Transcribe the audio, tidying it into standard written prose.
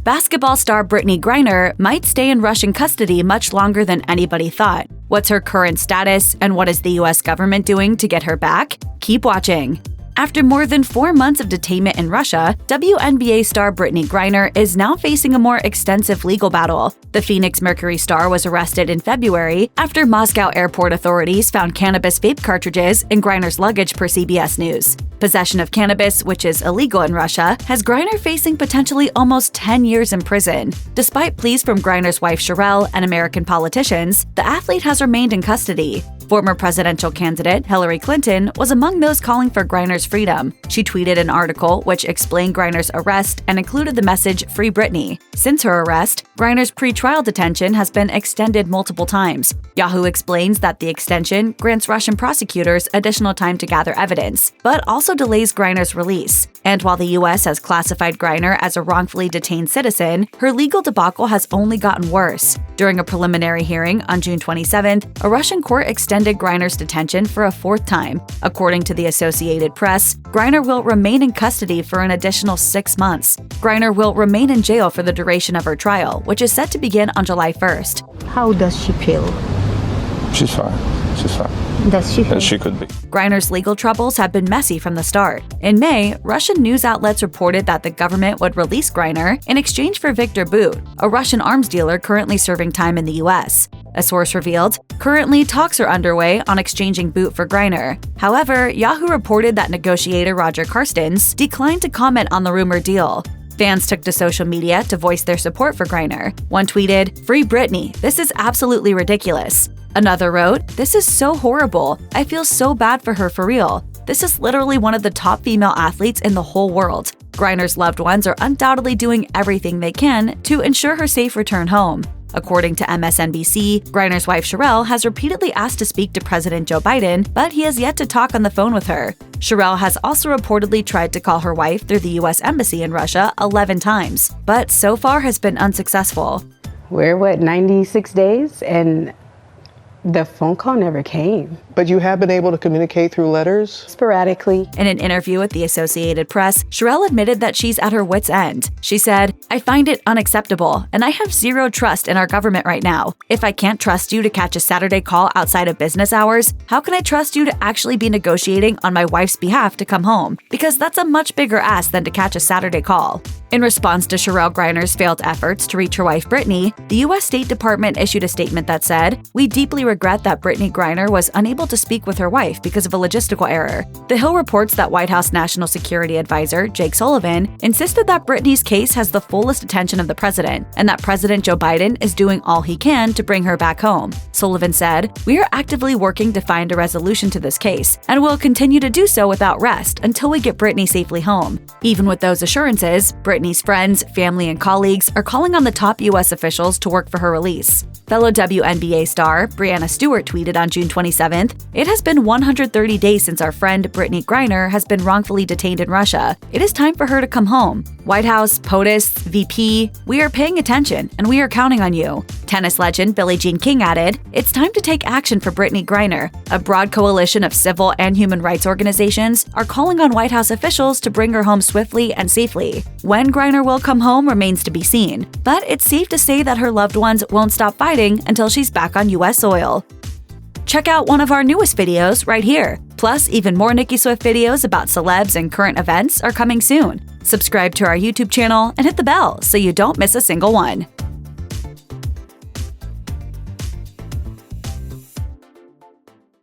Basketball star Brittney Griner might stay in Russian custody much longer than anybody thought. What's her current status, and what is the US government doing to get her back? Keep watching. After more than 4 months of detainment in Russia, WNBA star Brittney Griner is now facing a more extensive legal battle. The Phoenix Mercury star was arrested in February after Moscow airport authorities found cannabis vape cartridges in Griner's luggage, per CBS News. Possession of cannabis, which is illegal in Russia, has Griner facing potentially almost 10 years in prison. Despite pleas from Griner's wife Sherelle and American politicians, the athlete has remained in custody. Former presidential candidate Hillary Clinton was among those calling for Griner's freedom. She tweeted an article which explained Griner's arrest and included the message "Free Brittney." Since her arrest, Griner's pre-trial detention has been extended multiple times. Yahoo explains that the extension grants Russian prosecutors additional time to gather evidence, but also delays Griner's release. And while the US has classified Griner as a wrongfully detained citizen, her legal debacle has only gotten worse. During a preliminary hearing on June 27th, a Russian court extended Griner's detention for a 4th time. According to the Associated Press, Griner will remain in custody for an additional 6 months. Griner will remain in jail for the duration of her trial, which is set to begin on July 1st. How does she feel? She's fine. She's fine. Does she feel? As she could be. Griner's legal troubles have been messy from the start. In May, Russian news outlets reported that the government would release Griner in exchange for Viktor Bout, a Russian arms dealer currently serving time in the US. A source revealed, currently talks are underway on exchanging Bout for Griner. However, Yahoo reported that negotiator Roger Carstens declined to comment on the rumored deal. Fans took to social media to voice their support for Griner. One tweeted, "Free Brittney, this is absolutely ridiculous." Another wrote, "This is so horrible. I feel so bad for her for real. This is literally one of the top female athletes in the whole world. Griner's loved ones are undoubtedly doing everything they can to ensure her safe return home." According to MSNBC, Griner's wife Sherelle has repeatedly asked to speak to President Joe Biden, but he has yet to talk on the phone with her. Sherelle has also reportedly tried to call her wife through the US Embassy in Russia 11 times, but so far has been unsuccessful. We're 96 days and the phone call never came. But you have been able to communicate through letters? Sporadically. In an interview with the Associated Press, Sherelle admitted that she's at her wit's end. She said, "I find it unacceptable, and I have zero trust in our government right now. If I can't trust you to catch a Saturday call outside of business hours, how can I trust you to actually be negotiating on my wife's behalf to come home? Because that's a much bigger ask than to catch a Saturday call." In response to Sherelle Griner's failed efforts to reach her wife Brittney, the US State Department issued a statement that said, "We deeply regret that Brittney Griner was unable to speak with her wife because of a logistical error." The Hill reports that White House National Security Advisor Jake Sullivan insisted that Brittney's case has the fullest attention of the president and that President Joe Biden is doing all he can to bring her back home. Sullivan said, "We are actively working to find a resolution to this case and will continue to do so without rest until we get Brittney safely home." Even with those assurances, Brittney's friends, family, and colleagues are calling on the top US officials to work for her release. Fellow WNBA star Brianna Stewart tweeted on June 27th, "It has been 130 days since our friend Brittney Griner has been wrongfully detained in Russia. It is time for her to come home. White House, POTUS, VP, we are paying attention and we are counting on you." Tennis legend Billie Jean King added, "It's time to take action for Brittney Griner." A broad coalition of civil and human rights organizations are calling on White House officials to bring her home swiftly and safely. When Griner will come home remains to be seen, but it's safe to say that her loved ones won't stop fighting until she's back on US soil. Check out one of our newest videos right here. Plus, even more Nicki Swift videos about celebs and current events are coming soon. Subscribe to our YouTube channel and hit the bell so you don't miss a single one.